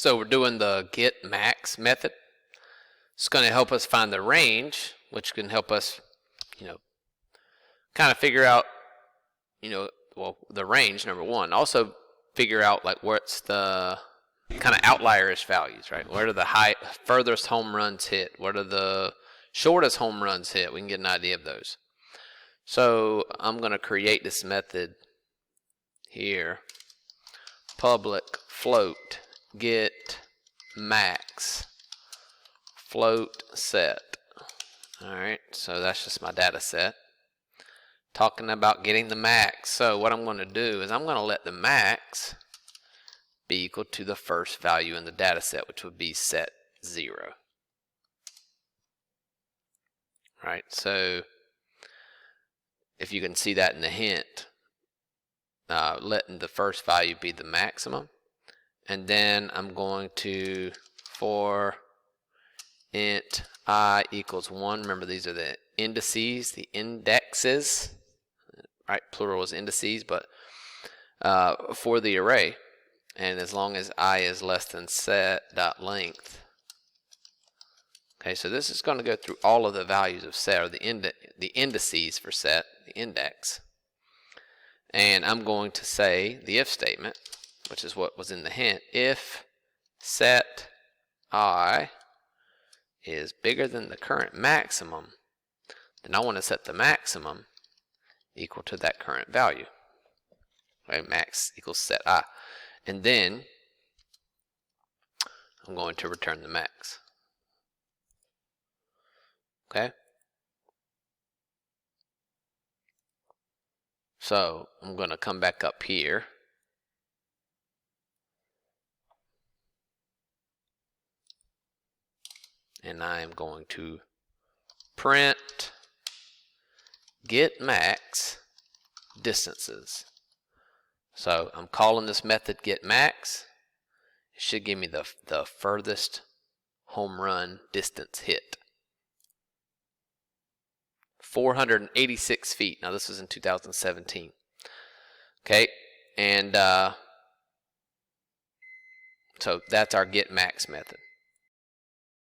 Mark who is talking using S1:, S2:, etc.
S1: So we're doing the getMax method. It's going to help us find the range, which can help us, kind of figure out, well, the range, number one. Also figure out like what's the kind of outlierish values, right? What are the furthest home runs hit? What are the shortest home runs hit? We can get an idea of those. So I'm going to create this method here. Public float getMax float set. Alright, so that's just my data set. Talking about getting the max. So what I'm going to do is I'm going to let the max be equal to the first value in the data set, which would be set 0. Right, so if you can see that in the hint, letting the first value be the maximum. And then I'm going to, for int I equals 1, remember these are the indices, the indexes, right? Plural is indices, but for the array, and as long as I is less than set.length. Okay, so this is going to go through all of the values of set, or the indices for set, the index. And I'm going to say the if statement, which is what was in the hint. If set I is bigger than the current maximum, then I want to set the maximum equal to that current value. Right, max equals set I. And then I'm going to return the max. Okay? So I'm going to come back up here. And I am going to print getMax distances. So I'm calling this method getMax. It should give me the furthest home run distance hit. 486 feet. Now this was in 2017. Okay, and so that's our getMax method.